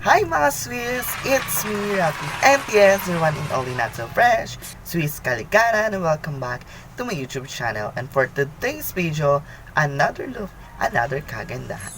Hi mga Swiss! It's me, Rocky. And yes, your one and only not so fresh, Swiss Kaligana, and welcome back to my YouTube channel. And for today's video, another look, another kagandahan.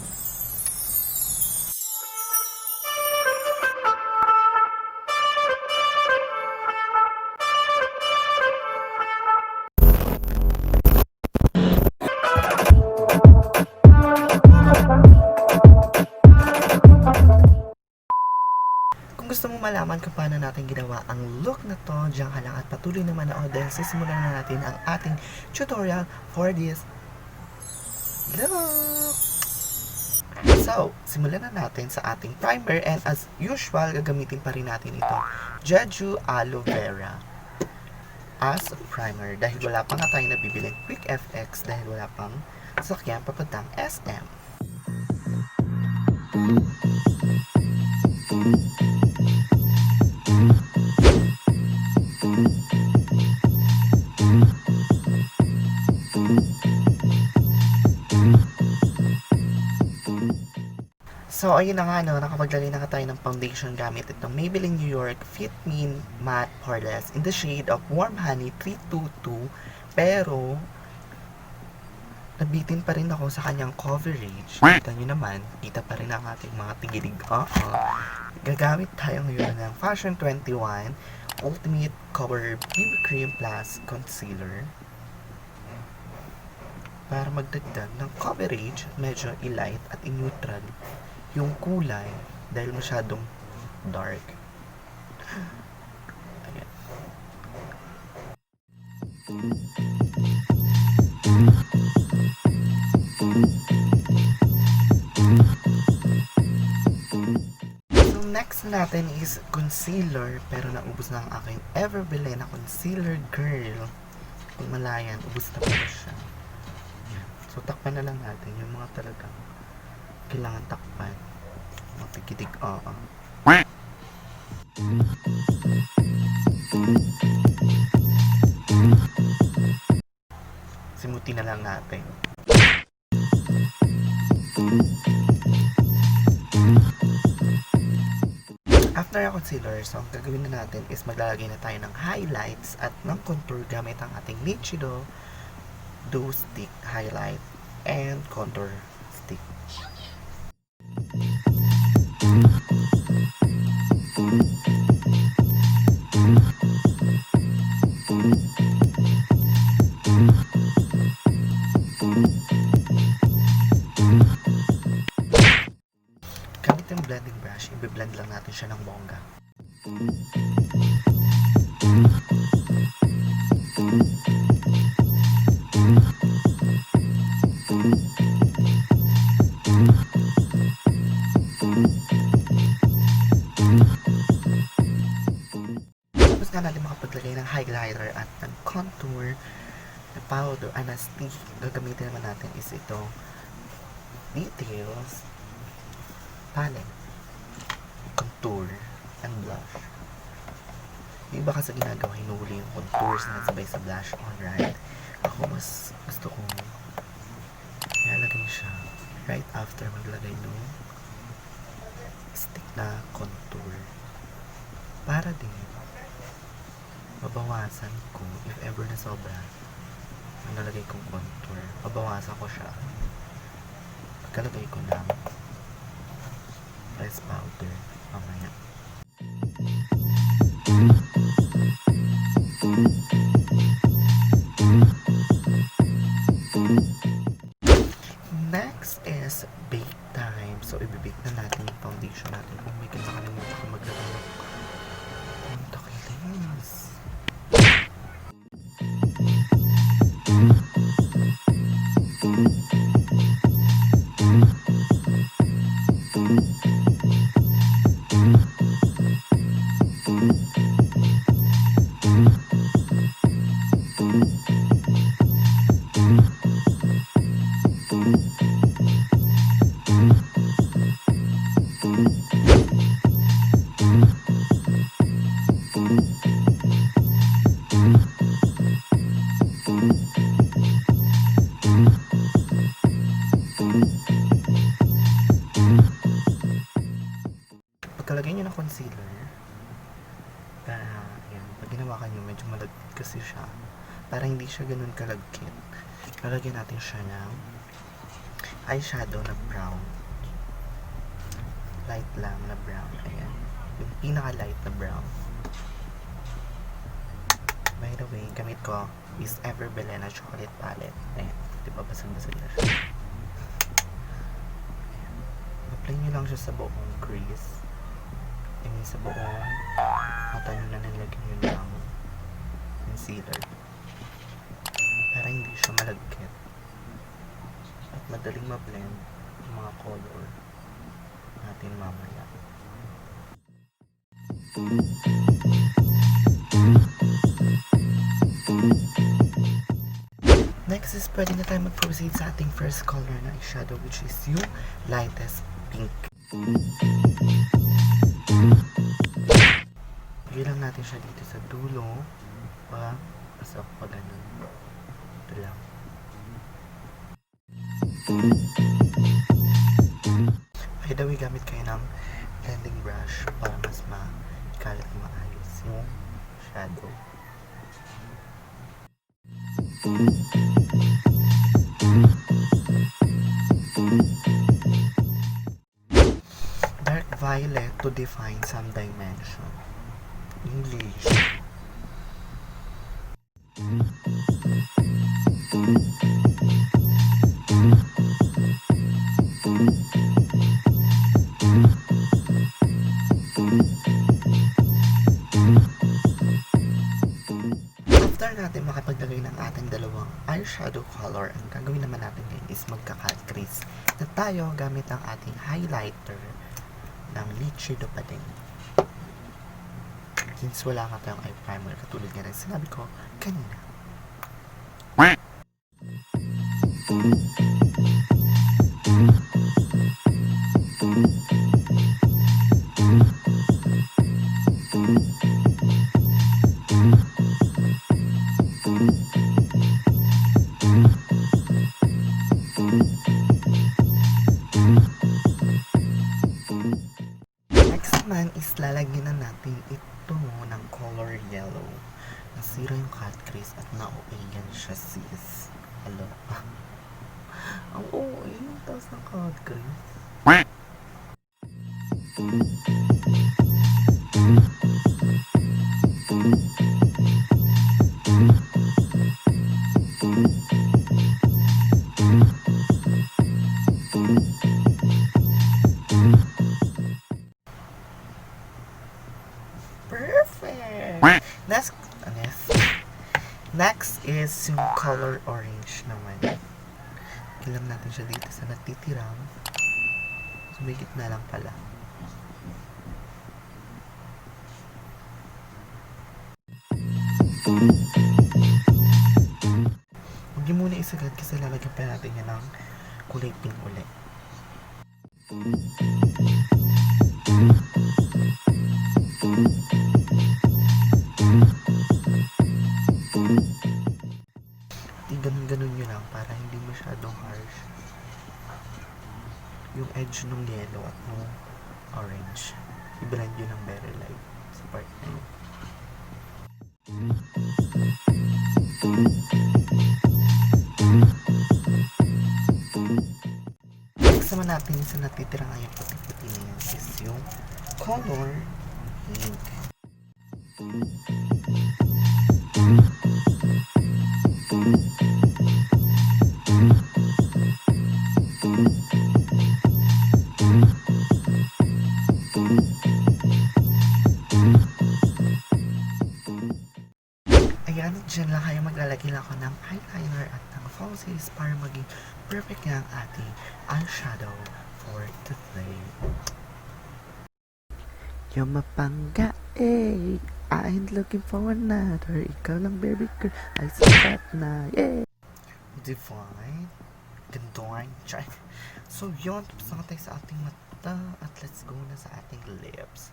Kung gusto mo malaman kung paano natin ginawa ang look na to, diyan ka lang at patuloy naman ako dahil sisimulan na natin ang ating tutorial for this look. So, simulan na natin sa ating primer and as usual, gagamitin pa rin natin ito Jeju Aloe Vera as primer dahil wala pa nga tayo nabibiling Quick FX dahil wala pang sasakyan papuntang SM. So, ayun na nga, no, nakapaglagay na tayo ng foundation gamit itong Maybelline New York Fit Me Matte Poreless in the shade of Warm Honey 322. Pero, nabitin pa rin ako sa kanyang coverage. Kita nyo naman, kita pa rin ang ating mga tigilig. Gagamit tayo ngayon ng Fashion 21 Ultimate Cover BB Cream Plus Concealer para magdagdag ng coverage, medyo i-light at i-neutral yung kulay dahil masyadong dark. Ayan. So next natin is concealer, pero naubos na ang aking ever bilhin na concealer girl. Kung malayan, ubos na pala siya. Ayan. So takpan na lang natin yung mga talagang kailangan takpan. Matikitig, simuti na lang natin. After ang concealer, so ang gagawin na natin is maglalagay na tayo ng highlights at ng contour gamit ang ating Nichido Doe Stick Highlight and Contour Stick. Gamit yung blending brush, i-blend lang natin siya ng bongga. Tapos nga natin makapaglagay ng highlighter at ng contour na powder, na stick. Gagamitin naman natin is ito Details Palette Contour and Blush. Yung iba kasi ginagawa, hinuhuli yung contours na sabay sa blush on, right? Ako mas gusto kong ilalagay siya right after maglagay ng stick na contour para din mabawasan ko if ever na sobra ang nalagay kong contour, mabawasan ko siya pagkalagay ko ng press powder mamaya. Next is bake time. So, ibibake na natin yung foundation natin. Oh my God, nakalimutan ko maglagay ng contact lens. pagkalagay nyo ng concealer, para, yan, pag ginawakan nyo, medyo malagkit kasi siya. Para hindi siya ganun kalagkit. Lalagyan natin siya ng eyeshadow na brown. Light lang na brown. Ayan. Yung pinaka-light na brown. By the way, gamit ko is Everbelena na chocolate palette. Ayan. Diba, basag-basag na siya. Ayan. Apply nyo lang siya sa buong crease. I mean, sa buong mata nyo na nilagyan nyo ng concealer. Para hindi siya malagkit. At madaling ma-blend yung mga color natin mamaya. Next is pwede na tayo mag-proceed sa ating first color na eyeshadow, which is yung lightest pink. Lagyan lang natin siya dito sa dulo. Pasok pa ganun. Ito lang. By the way, gamit kayo ng blending brush para mas makalat na maayos yung shadow. Dark violet to define some dimension. English. After natin makapaglagay ng ating dalawang eyeshadow color, ang gagawin naman natin ngayon is magka-cut crease na tayo gamit ang ating highlighter ng Lychee do Padeng. Since wala ka tayong eye primer katulad nga ng sinabi ko kanina. Next naman is lalagyan na natin ito ng color yellow. Nasira yung cut crease at na-OA-yan siya, sis. Hello. Ang OA yung taas ng cut crease. Perfect! Next is yung color orange naman. Ilang natin siya dito sa natitirang. Sumigit na lang pala. Huwag niyo muna isagad kasi lalagyan pa natin yan ng kulay pink ulit. Ganun-ganun nyo lang para hindi masyadong harsh yung edge ng yellow at ng orange. I-blend yun ng very light sa part na yun. Next naman natin sa natitira ngayon puti-puti na yan is yung color pink. Ayan, dyan lang kayo maglalagay lang ako ng eyeliner at ng falsies para maging perfect nga ang ating eyeshadow for today. Yung mapangga I ain't looking for another. Ikaw lang baby girl, ay sapat na, yeah! Divine, gandong, try. So yun, tapos na tayo sa ating mata at let's go na sa ating lips.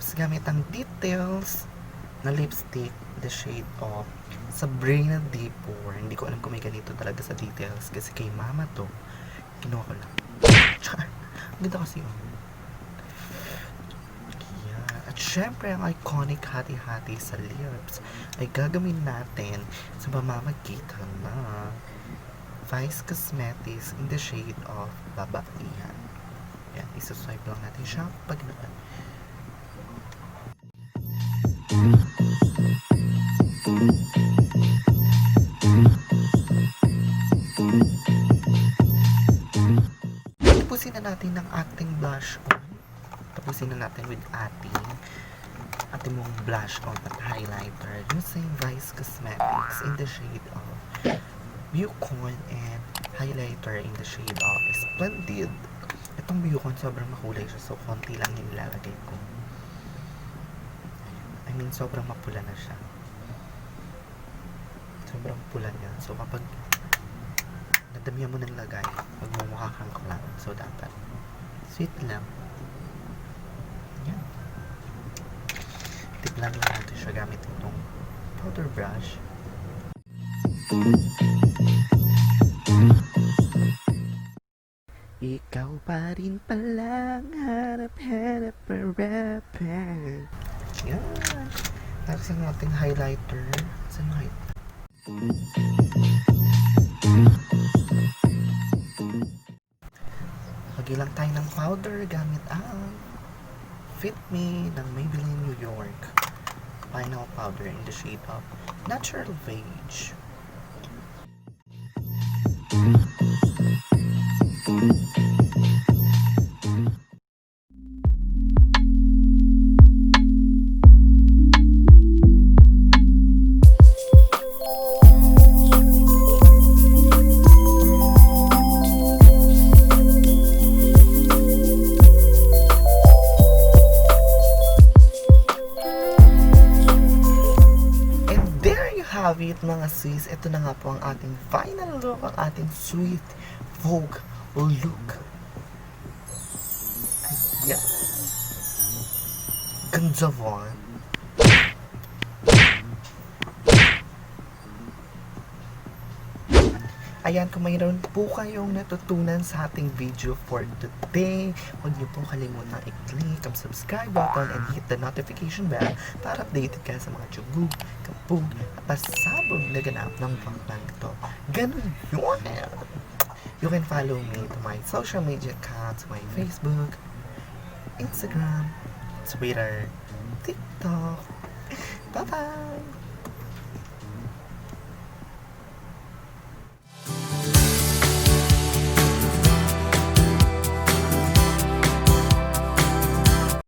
lips gamit ang Details na lipstick, the shade of Sabrina D4. Hindi ko alam kung may ganito talaga sa Details kasi kay mama to. Kinuha ko lang. Char! Ganda kasi yun. Yeah. At syempre, ang iconic hati-hati sa lips ay gagawin natin sa pamamagitan na Vice Cosmetics in the shade of Babaihan. Yan, isa-swipe lang natin siya pag naman. Tapusin na natin ng ating blush on. Tapusin na natin with ating mong blush on at highlighter using Vice Cosmetics in the shade of Bucon and highlighter in the shade of Splendid. Itong Bucon sobrang makulay siya, so konti lang yung nilalagay ko. I mean, sobrang mapula na siya. Sobrang pula niya. So kapag nadamihan mo ng lagay, magmumukha kang clown. So dapat sweet lang. Yan. Tiplan lang natin siya gamit itong powder brush. Ikaw pa rin palang hanap-hanap rapper. Yan. Tapos ang ating highlighter. Saan yung highlighter? Lagyan lang tayo ng powder gamit ang Fit Me ng Maybelline New York final powder in the shade of Natural Beige. Have it mga sis, ito na nga po ang ating final look, ang ating sweet Vogue look. Yeah. Ganda mo. Ayan, kung mayroon po kayong natutunan sa ating video for today, huwag niyo po kalimutang i-click ang subscribe button and hit the notification bell para updated ka sa mga tiyugug, kapug, at pasabog na ganap ng vlog ito. Ganun yun! You can follow me to my social media accounts, my Facebook, Instagram, Twitter, TikTok. Bye-bye!